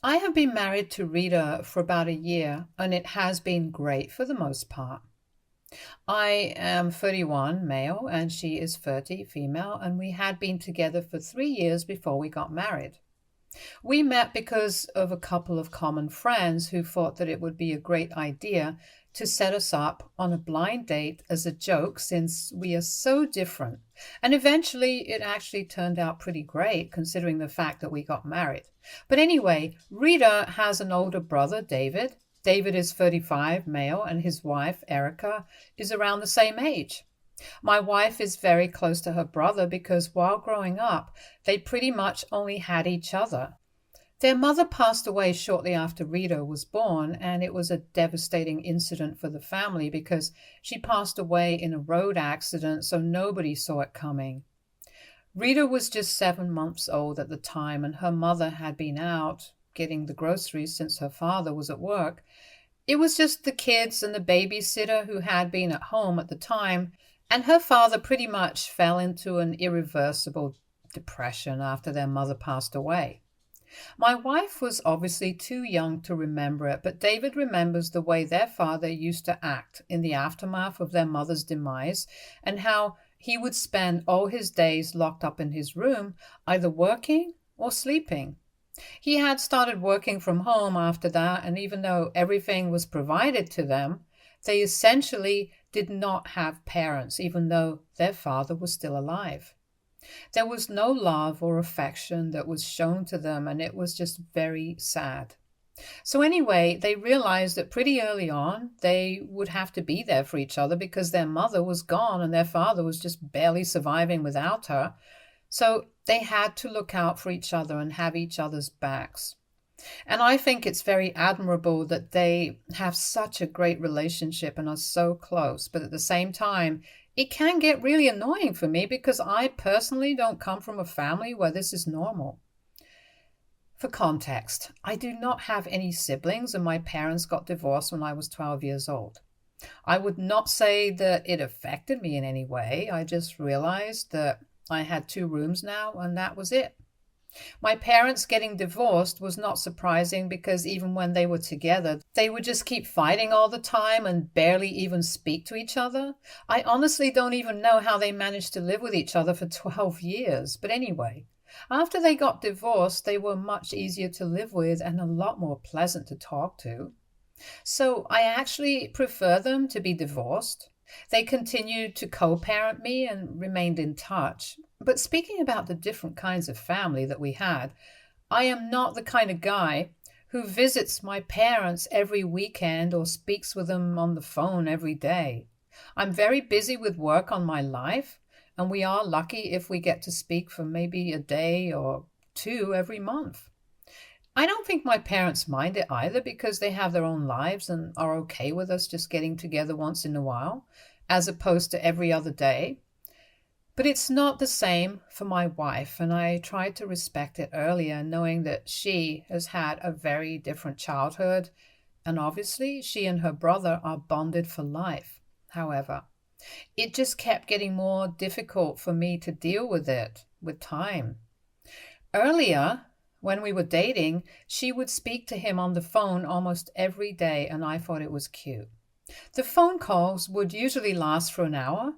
I have been married to Rita for about a year, and it has been great for the most part. I am 31, male, and she is 30, female, and we had been together for 3 years before we got married. We met because of a couple of common friends who thought that it would be a great idea to set us up on a blind date as a joke since we are so different. And eventually it actually turned out pretty great considering the fact that we got married. But anyway, Rita has an older brother, David. David is 35, male, and his wife, Erica, is around the same age. My wife is very close to her brother because while growing up, they pretty much only had each other. Their mother passed away shortly after Rita was born, and it was a devastating incident for the family because she passed away in a road accident, so nobody saw it coming. Rita was just 7 months old at the time, and her mother had been out getting the groceries since her father was at work. It was just the kids and the babysitter who had been at home at the time, and her father pretty much fell into an irreversible depression after their mother passed away. My wife was obviously too young to remember it, but David remembers the way their father used to act in the aftermath of their mother's demise and how he would spend all his days locked up in his room, either working or sleeping. He had started working from home after that, and even though everything was provided to them, they essentially did not have parents, even though their father was still alive. There was no love or affection that was shown to them, and it was just very sad. So, anyway, they realized that pretty early on they would have to be there for each other because their mother was gone and their father was just barely surviving without her. So, they had to look out for each other and have each other's backs. And I think it's very admirable that they have such a great relationship and are so close. But at the same time, it can get really annoying for me because I personally don't come from a family where this is normal. For context, I do not have any siblings, and my parents got divorced when I was 12 years old. I would not say that it affected me in any way. I just realized that I had two rooms now, and that was it. My parents getting divorced was not surprising because even when they were together, they would just keep fighting all the time and barely even speak to each other. I honestly don't even know how they managed to live with each other for 12 years. But anyway, after they got divorced, they were much easier to live with and a lot more pleasant to talk to. So I actually prefer them to be divorced. They continued to co-parent me and remained in touch. But speaking about the different kinds of family that we had, I am not the kind of guy who visits my parents every weekend or speaks with them on the phone every day. I'm very busy with work on my life, and we are lucky if we get to speak for maybe a day or two every month. I don't think my parents mind it either because they have their own lives and are okay with us just getting together once in a while, as opposed to every other day. But it's not the same for my wife, and I tried to respect it earlier, knowing that she has had a very different childhood, and obviously she and her brother are bonded for life. However, it just kept getting more difficult for me to deal with it with time. Earlier, when we were dating, she would speak to him on the phone almost every day, and I thought it was cute. The phone calls would usually last for an hour,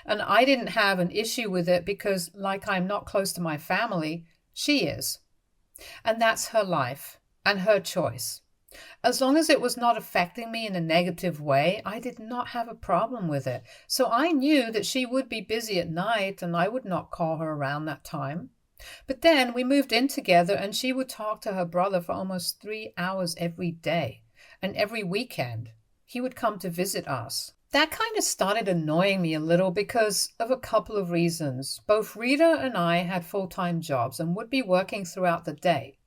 and I didn't have an issue with it because, like I'm not close to my family, she is. And that's her life and her choice. As long as it was not affecting me in a negative way, I did not have a problem with it. So I knew that she would be busy at night and I would not call her around that time. But then we moved in together and she would talk to her brother for almost 3 hours every day. And every weekend, he would come to visit us. That kind of started annoying me a little because of a couple of reasons. Both Rita and I had full-time jobs and would be working throughout the day.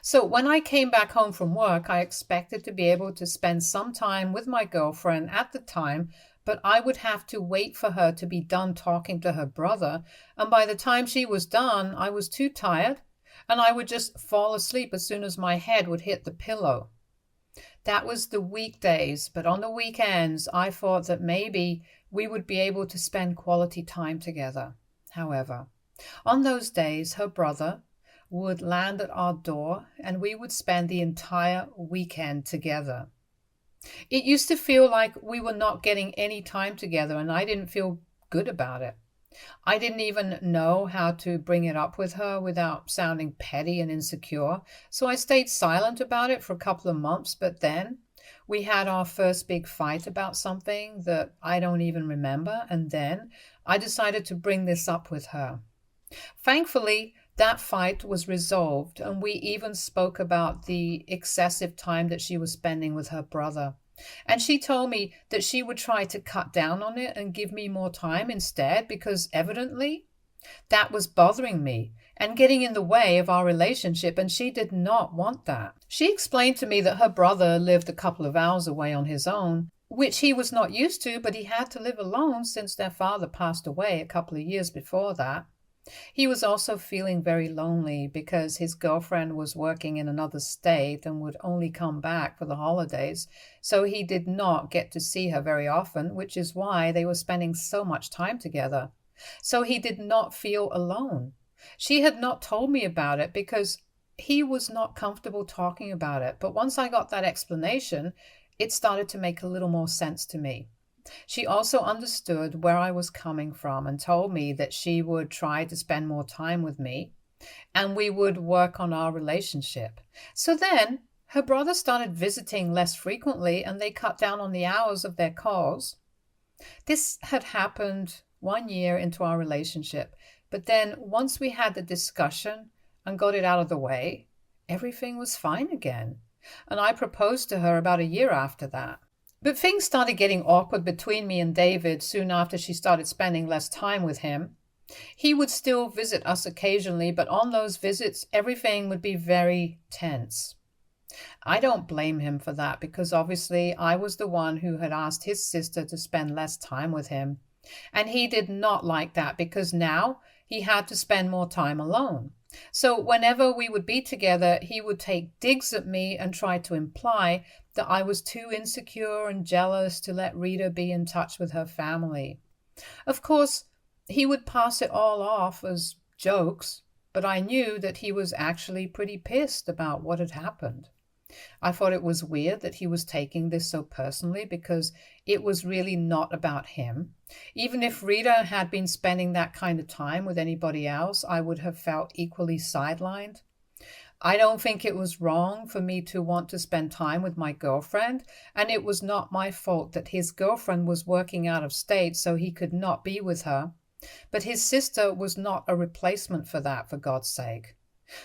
So when I came back home from work, I expected to be able to spend some time with my girlfriend at the time, but I would have to wait for her to be done talking to her brother, and by the time she was done, I was too tired, and I would just fall asleep as soon as my head would hit the pillow. That was the weekdays, but on the weekends, I thought that maybe we would be able to spend quality time together. However, on those days, her brother, would land at our door and we would spend the entire weekend together. It used to feel like we were not getting any time together, and I didn't feel good about it. I didn't even know how to bring it up with her without sounding petty and insecure, so I stayed silent about it for a couple of months, but then we had our first big fight about something that I don't even remember, and then I decided to bring this up with her. Thankfully, that fight was resolved, and we even spoke about the excessive time that she was spending with her brother. And she told me that she would try to cut down on it and give me more time instead, because evidently that was bothering me and getting in the way of our relationship, and she did not want that. She explained to me that her brother lived a couple of hours away on his own, which he was not used to, but he had to live alone since their father passed away a couple of years before that. He was also feeling very lonely because his girlfriend was working in another state and would only come back for the holidays, so he did not get to see her very often, which is why they were spending so much time together. So he did not feel alone. She had not told me about it because he was not comfortable talking about it, but once I got that explanation, it started to make a little more sense to me. She also understood where I was coming from and told me that she would try to spend more time with me and we would work on our relationship. So then her brother started visiting less frequently and they cut down on the hours of their calls. This had happened 1 year into our relationship, but then once we had the discussion and got it out of the way, everything was fine again. And I proposed to her about a year after that. But things started getting awkward between me and David soon after she started spending less time with him. He would still visit us occasionally, but on those visits, everything would be very tense. I don't blame him for that because obviously I was the one who had asked his sister to spend less time with him. And he did not like that because now he had to spend more time alone. So whenever we would be together, he would take digs at me and try to imply that I was too insecure and jealous to let Rita be in touch with her family. Of course, he would pass it all off as jokes, but I knew that he was actually pretty pissed about what had happened. I thought it was weird that he was taking this so personally because it was really not about him. Even if Rita had been spending that kind of time with anybody else, I would have felt equally sidelined. I don't think it was wrong for me to want to spend time with my girlfriend, and it was not my fault that his girlfriend was working out of state so he could not be with her. But his sister was not a replacement for that, for God's sake.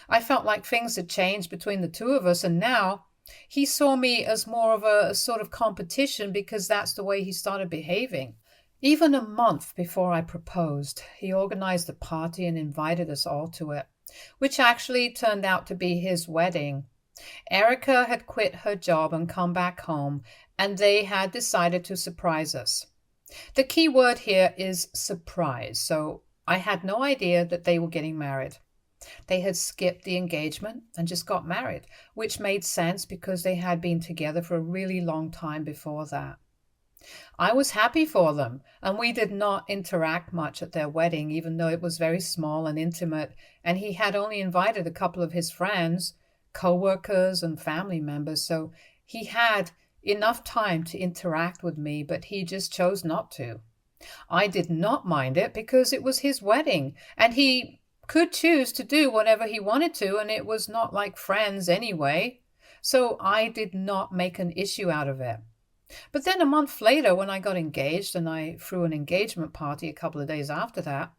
I felt like things had changed between the two of us, and now he saw me as more of a sort of competition because that's the way he started behaving. Even a month before I proposed, he organized a party and invited us all to it, which actually turned out to be his wedding. Erica had quit her job and come back home, and they had decided to surprise us. The key word here is surprise, so I had no idea that they were getting married. They had skipped the engagement and just got married, which made sense because they had been together for a really long time before that. I was happy for them, and we did not interact much at their wedding, even though it was very small and intimate, and he had only invited a couple of his friends, co-workers and family members, so he had enough time to interact with me, but he just chose not to. I did not mind it because it was his wedding, and he could choose to do whatever he wanted to, and it was not like friends anyway, so I did not make an issue out of it. But then a month later, when I got engaged, and I threw an engagement party a couple of days after that,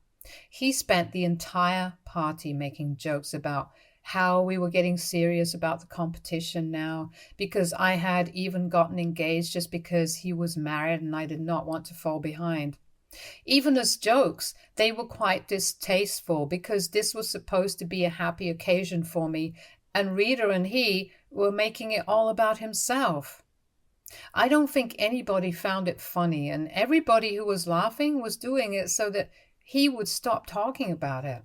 he spent the entire party making jokes about how we were getting serious about the competition now, because I had even gotten engaged just because he was married and I did not want to fall behind. Even as jokes, they were quite distasteful because this was supposed to be a happy occasion for me, and Rita and he were making it all about himself. I don't think anybody found it funny, and everybody who was laughing was doing it so that he would stop talking about it.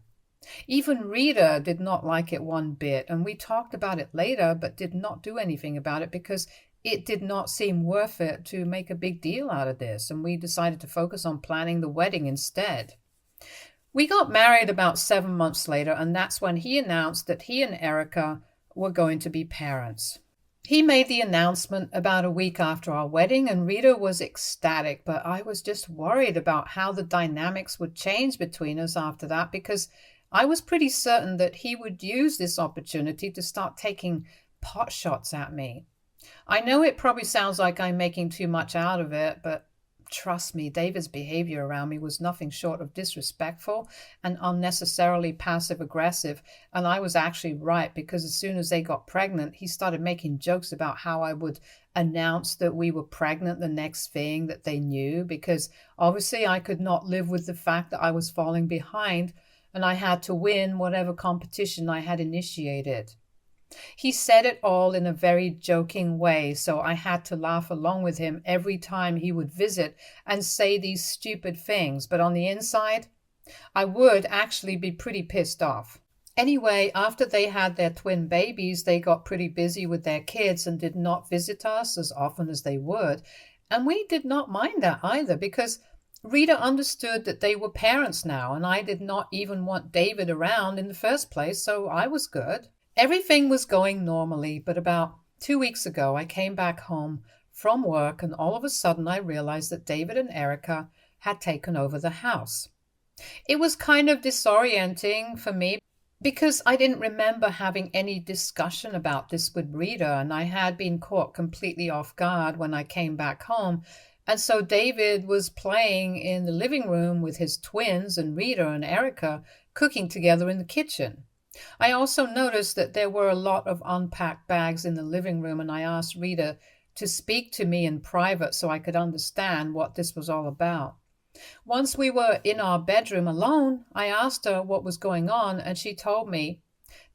Even Rita did not like it one bit, and we talked about it later but did not do anything about it because it did not seem worth it to make a big deal out of this, and we decided to focus on planning the wedding instead. We got married about 7 months later, and that's when he announced that he and Erica were going to be parents. He made the announcement about a week after our wedding, and Rita was ecstatic, but I was just worried about how the dynamics would change between us after that because I was pretty certain that he would use this opportunity to start taking pot shots at me. I know it probably sounds like I'm making too much out of it, but trust me, David's behavior around me was nothing short of disrespectful and unnecessarily passive aggressive. And I was actually right because as soon as they got pregnant, he started making jokes about how I would announce that we were pregnant the next thing that they knew, because obviously I could not live with the fact that I was falling behind and I had to win whatever competition I had initiated. He said it all in a very joking way, so I had to laugh along with him every time he would visit and say these stupid things, but on the inside, I would actually be pretty pissed off. Anyway, after they had their twin babies, they got pretty busy with their kids and did not visit us as often as they would. And we did not mind that either because Rita understood that they were parents now, and I did not even want David around in the first place, so I was good. Everything was going normally, but about 2 weeks ago, I came back home from work, and all of a sudden I realized that David and Erica had taken over the house. It was kind of disorienting for me because I didn't remember having any discussion about this with Rita, and I had been caught completely off guard when I came back home. And so David was playing in the living room with his twins, and Rita and Erica cooking together in the kitchen. I also noticed that there were a lot of unpacked bags in the living room, and I asked Rita to speak to me in private so I could understand what this was all about. Once we were in our bedroom alone, I asked her what was going on, and she told me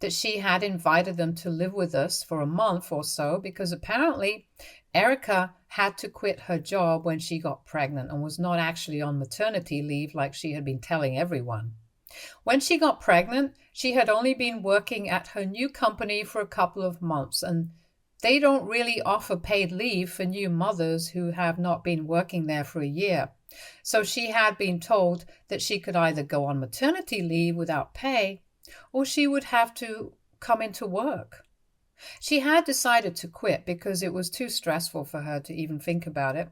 that she had invited them to live with us for a month or so because apparently Erica had to quit her job when she got pregnant and was not actually on maternity leave like she had been telling everyone. When she got pregnant, she had only been working at her new company for a couple of months, and they don't really offer paid leave for new mothers who have not been working there for a year. So she had been told that she could either go on maternity leave without pay, or she would have to come into work. She had decided to quit because it was too stressful for her to even think about it,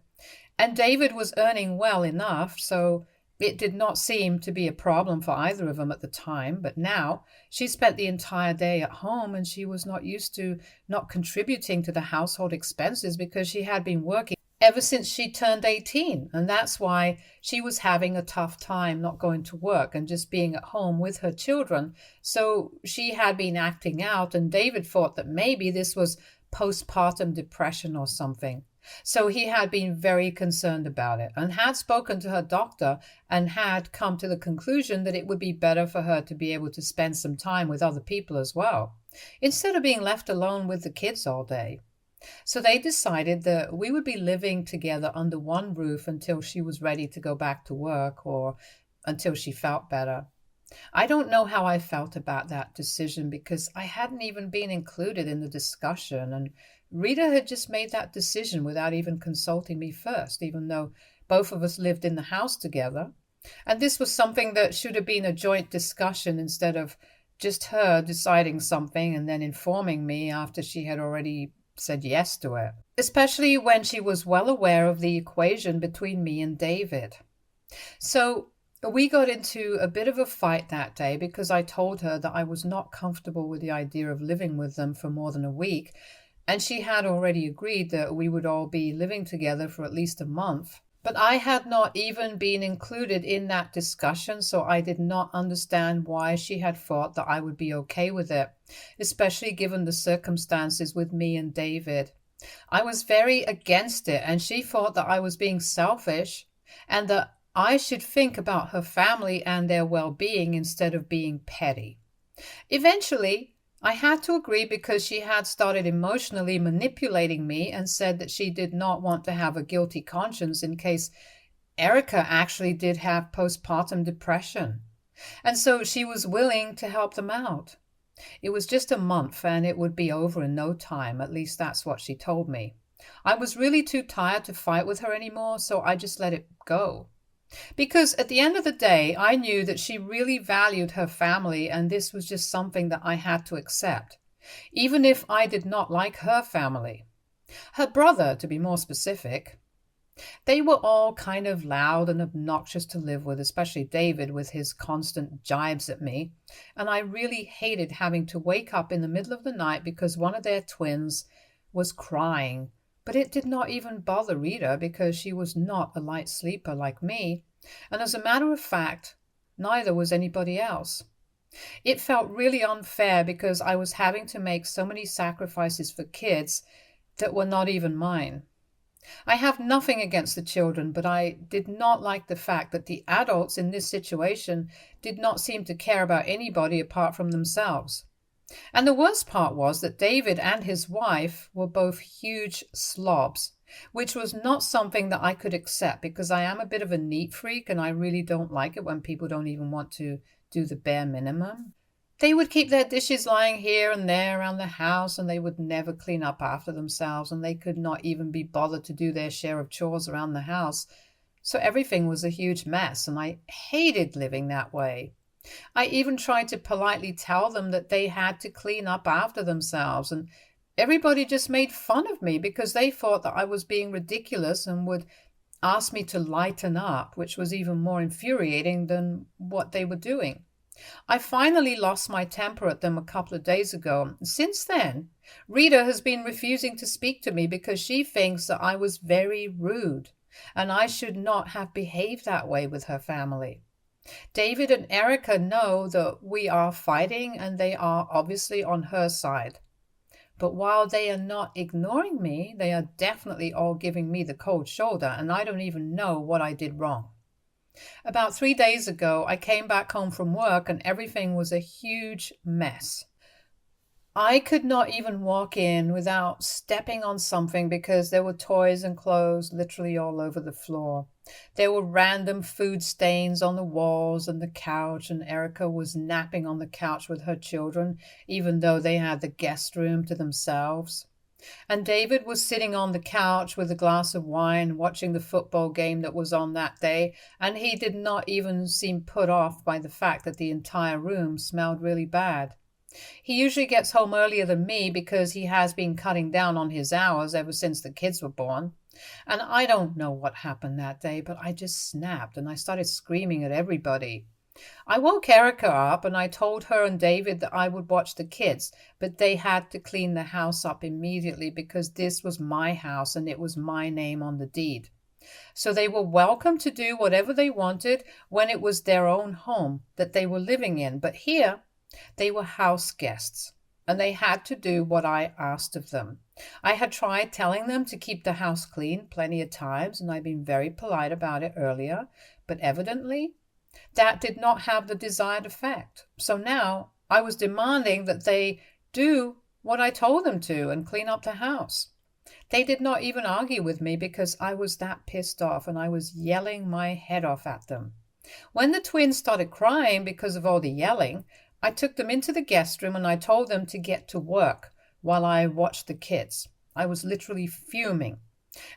and David was earning well enough, so it did not seem to be a problem for either of them at the time, but now she spent the entire day at home and she was not used to not contributing to the household expenses because she had been working ever since she turned 18. And that's why she was having a tough time not going to work and just being at home with her children. So she had been acting out, and David thought that maybe this was postpartum depression or something. So he had been very concerned about it and had spoken to her doctor and had come to the conclusion that it would be better for her to be able to spend some time with other people as well, instead of being left alone with the kids all day. So they decided that we would be living together under one roof until she was ready to go back to work or until she felt better. I don't know how I felt about that decision because I hadn't even been included in the discussion, and Rita had just made that decision without even consulting me first, even though both of us lived in the house together. And this was something that should have been a joint discussion instead of just her deciding something and then informing me after she had already said yes to it, especially when she was well aware of the equation between me and David. So we got into a bit of a fight that day because I told her that I was not comfortable with the idea of living with them for more than a week, and she had already agreed that we would all be living together for at least a month. But I had not even been included in that discussion, so I did not understand why she had thought that I would be okay with it, especially given the circumstances with me and David. I was very against it, and she thought that I was being selfish and that I should think about her family and their well-being instead of being petty. Eventually, I had to agree because she had started emotionally manipulating me and said that she did not want to have a guilty conscience in case Erica actually did have postpartum depression. And so she was willing to help them out. It was just a month and it would be over in no time, at least that's what she told me. I was really too tired to fight with her anymore, so I just let it go. Because at the end of the day, I knew that she really valued her family, and this was just something that I had to accept, even if I did not like her family. Her brother, to be more specific. They were all kind of loud and obnoxious to live with, especially David with his constant jibes at me, and I really hated having to wake up in the middle of the night because one of their twins was crying. But it did not even bother Rita because she was not a light sleeper like me, and as a matter of fact, neither was anybody else. It felt really unfair because I was having to make so many sacrifices for kids that were not even mine. I have nothing against the children, but I did not like the fact that the adults in this situation did not seem to care about anybody apart from themselves. And the worst part was that David and his wife were both huge slobs, which was not something that I could accept because I am a bit of a neat freak and I really don't like it when people don't even want to do the bare minimum. They would keep their dishes lying here and there around the house, and they would never clean up after themselves, and they could not even be bothered to do their share of chores around the house. So everything was a huge mess, and I hated living that way. I even tried to politely tell them that they had to clean up after themselves, and everybody just made fun of me because they thought that I was being ridiculous and would ask me to lighten up, which was even more infuriating than what they were doing. I finally lost my temper at them a couple of days ago. Since then, Rita has been refusing to speak to me because she thinks that I was very rude and I should not have behaved that way with her family. David and Erica know that we are fighting and they are obviously on her side. But while they are not ignoring me, they are definitely all giving me the cold shoulder, and I don't even know what I did wrong. About 3 days ago, I came back home from work and everything was a huge mess. I could not even walk in without stepping on something because there were toys and clothes literally all over the floor. There were random food stains on the walls and the couch, and Erica was napping on the couch with her children, even though they had the guest room to themselves. And David was sitting on the couch with a glass of wine, watching the football game that was on that day, and he did not even seem put off by the fact that the entire room smelled really bad. He usually gets home earlier than me because he has been cutting down on his hours ever since the kids were born. And I don't know what happened that day, but I just snapped and I started screaming at everybody. I woke Erica up and I told her and David that I would watch the kids, but they had to clean the house up immediately because this was my house and it was my name on the deed. So they were welcome to do whatever they wanted when it was their own home that they were living in, but here they were house guests, and they had to do what I asked of them. I had tried telling them to keep the house clean plenty of times, and I'd been very polite about it earlier, but evidently that did not have the desired effect. So now I was demanding that they do what I told them to and clean up the house. They did not even argue with me because I was that pissed off and I was yelling my head off at them. When the twins started crying because of all the yelling, I took them into the guest room and I told them to get to work while I watched the kids. I was literally fuming.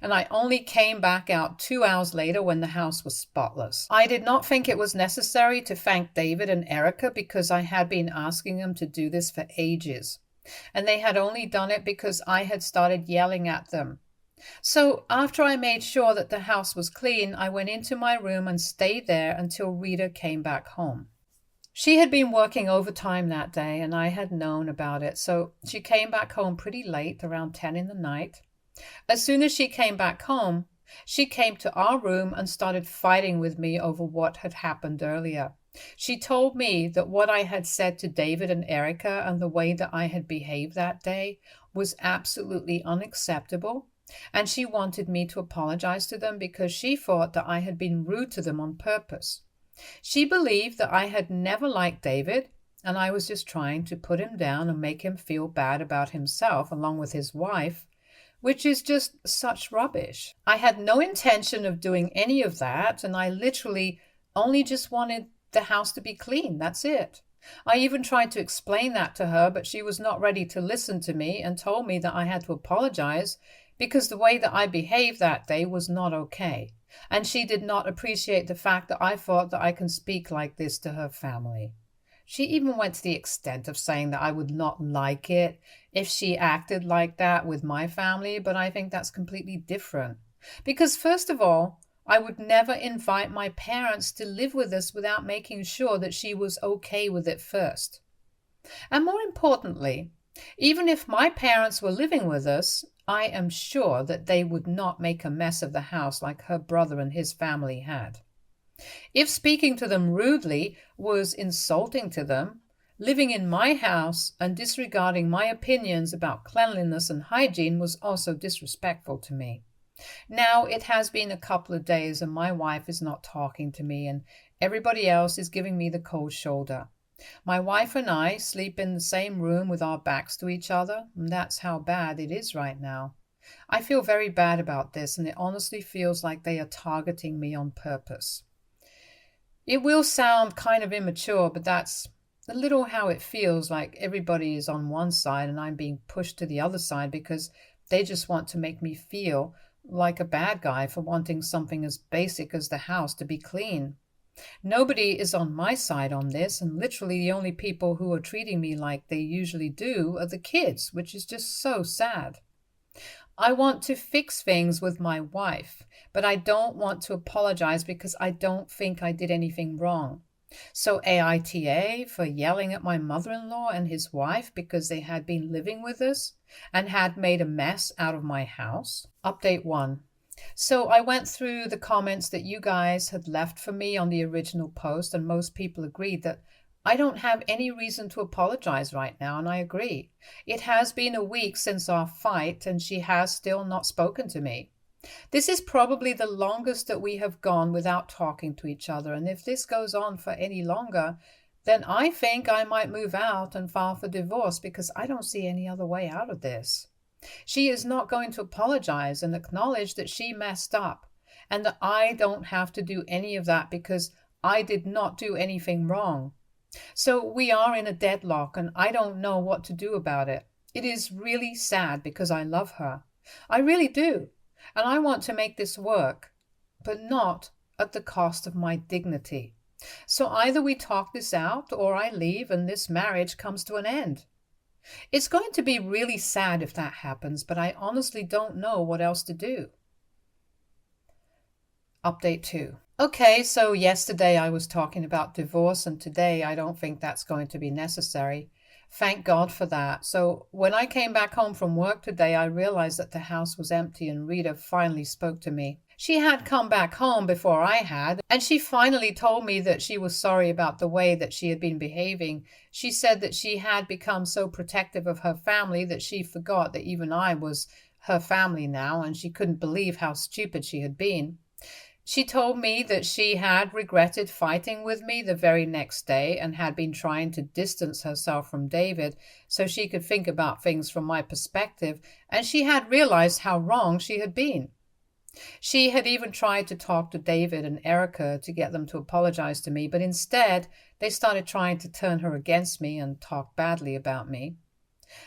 And I only came back out 2 hours later when the house was spotless. I did not think it was necessary to thank David and Erica because I had been asking them to do this for ages. And they had only done it because I had started yelling at them. So after I made sure that the house was clean, I went into my room and stayed there until Rita came back home. She had been working overtime that day and I had known about it, so she came back home pretty late, around 10 in the night. As soon as she came back home, she came to our room and started fighting with me over what had happened earlier. She told me that what I had said to David and Erica and the way that I had behaved that day was absolutely unacceptable, and she wanted me to apologize to them because she thought that I had been rude to them on purpose. She believed that I had never liked David, and I was just trying to put him down and make him feel bad about himself along with his wife, which is just such rubbish. I had no intention of doing any of that, and I literally only just wanted the house to be clean. That's it. I even tried to explain that to her, but she was not ready to listen to me and told me that I had to apologize because the way that I behaved that day was not okay. And she did not appreciate the fact that I thought that I can speak like this to her family. She even went to the extent of saying that I would not like it if she acted like that with my family, but I think that's completely different. Because, first of all, I would never invite my parents to live with us without making sure that she was okay with it first. And more importantly, even if my parents were living with us, I am sure that they would not make a mess of the house like her brother and his family had. If speaking to them rudely was insulting to them, living in my house and disregarding my opinions about cleanliness and hygiene was also disrespectful to me. Now it has been a couple of days and my wife is not talking to me and everybody else is giving me the cold shoulder. My wife and I sleep in the same room with our backs to each other, and that's how bad it is right now. I feel very bad about this, and it honestly feels like they are targeting me on purpose. It will sound kind of immature, but that's a little how it feels, like everybody is on one side and I'm being pushed to the other side because they just want to make me feel like a bad guy for wanting something as basic as the house to be clean. Nobody is on my side on this, and literally the only people who are treating me like they usually do are the kids, which is just so sad. I want to fix things with my wife, but I don't want to apologize because I don't think I did anything wrong. So AITA for yelling at my mother-in-law and his wife because they had been living with us and had made a mess out of my house. Update 1. So I went through the comments that you guys had left for me on the original post, and most people agreed that I don't have any reason to apologize right now, and I agree. It has been a week since our fight, and she has still not spoken to me. This is probably the longest that we have gone without talking to each other, and if this goes on for any longer, then I think I might move out and file for divorce because I don't see any other way out of this. She is not going to apologize and acknowledge that she messed up, and that I don't have to do any of that because I did not do anything wrong. So we are in a deadlock, and I don't know what to do about it. It is really sad because I love her. I really do. And I want to make this work, but not at the cost of my dignity. So either we talk this out or I leave and this marriage comes to an end. It's going to be really sad if that happens, but I honestly don't know what else to do. Update 2. Okay, so yesterday I was talking about divorce, and today I don't think that's going to be necessary. Thank God for that. So when I came back home from work today, I realized that the house was empty and Rita finally spoke to me. She had come back home before I had, and she finally told me that she was sorry about the way that she had been behaving. She said that she had become so protective of her family that she forgot that even I was her family now, and she couldn't believe how stupid she had been. She told me that she had regretted fighting with me the very next day and had been trying to distance herself from David so she could think about things from my perspective, and she had realized how wrong she had been. She had even tried to talk to David and Erica to get them to apologize to me, but instead they started trying to turn her against me and talk badly about me.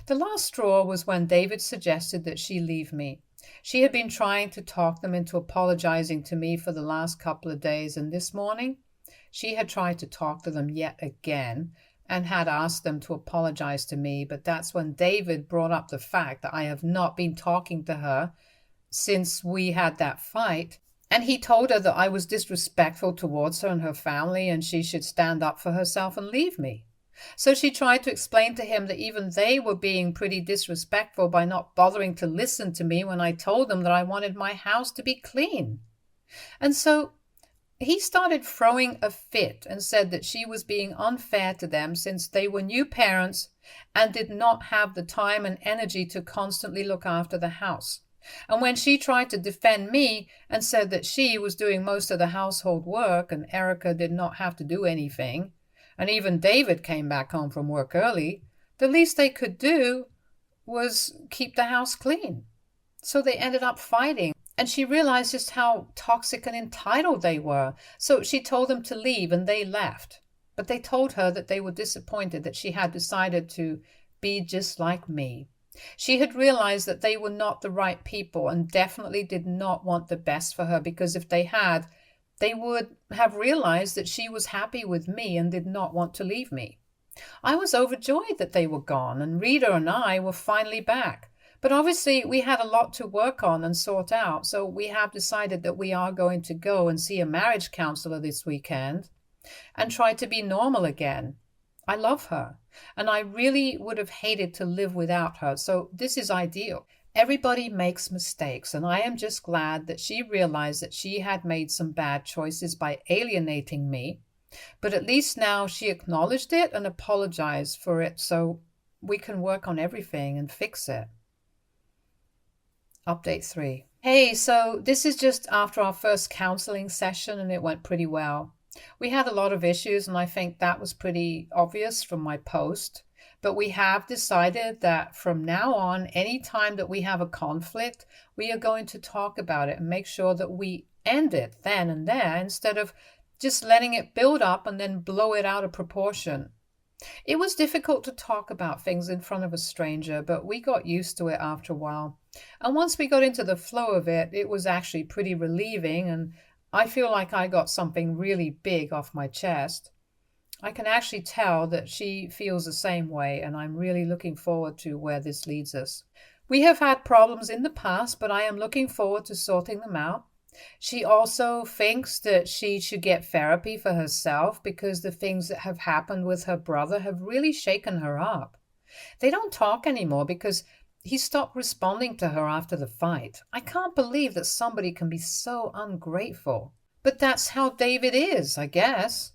The last straw was when David suggested that she leave me. She had been trying to talk them into apologizing to me for the last couple of days, and this morning she had tried to talk to them yet again and had asked them to apologize to me, but that's when David brought up the fact that I have not been talking to her since we had that fight, and he told her that I was disrespectful towards her and her family and she should stand up for herself and leave me. So she tried to explain to him that even they were being pretty disrespectful by not bothering to listen to me when I told them that I wanted my house to be clean. And so he started throwing a fit and said that she was being unfair to them since they were new parents and did not have the time and energy to constantly look after the house. And when she tried to defend me and said that she was doing most of the household work and Erica did not have to do anything, and even David came back home from work early, the least they could do was keep the house clean. So they ended up fighting, and she realized just how toxic and entitled they were. So she told them to leave, and they left. but they told her that they were disappointed that she had decided to be just like me. She had realized that they were not the right people and definitely did not want the best for her, because if they had, they would have realized that she was happy with me and did not want to leave me. I was overjoyed that they were gone, and Rita and I were finally back. But obviously, we had a lot to work on and sort out, so we have decided that we are going to go and see a marriage counselor this weekend and try to be normal again. I love her, and I really would have hated to live without her, so this is ideal. Everybody makes mistakes, and I am just glad that she realized that she had made some bad choices by alienating me, but at least now she acknowledged it and apologized for it, so we can work on everything and fix it. Update 3. Hey, so this is just after our first counseling session, and it went pretty well. We had a lot of issues, and I think that was pretty obvious from my post. But we have decided that from now on, any time that we have a conflict, we are going to talk about it and make sure that we end it then and there instead of just letting it build up and then blow it out of proportion. It was difficult to talk about things in front of a stranger, but we got used to it after a while. And once we got into the flow of it, it was actually pretty relieving, and I feel like I got something really big off my chest. I can actually tell that she feels the same way, and I'm really looking forward to where this leads us. We have had problems in the past, but I am looking forward to sorting them out. She also thinks that she should get therapy for herself because the things that have happened with her brother have really shaken her up. They don't talk anymore because he stopped responding to her after the fight. I can't believe that somebody can be so ungrateful. But that's how David is, I guess.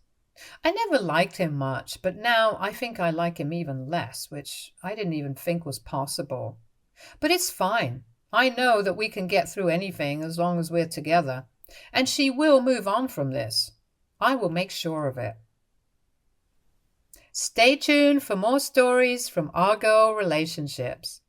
I never liked him much, but now I think I like him even less, which I didn't even think was possible. But it's fine. I know that we can get through anything as long as we're together, and she will move on from this. I will make sure of it. Stay tuned for more stories from our girl relationships.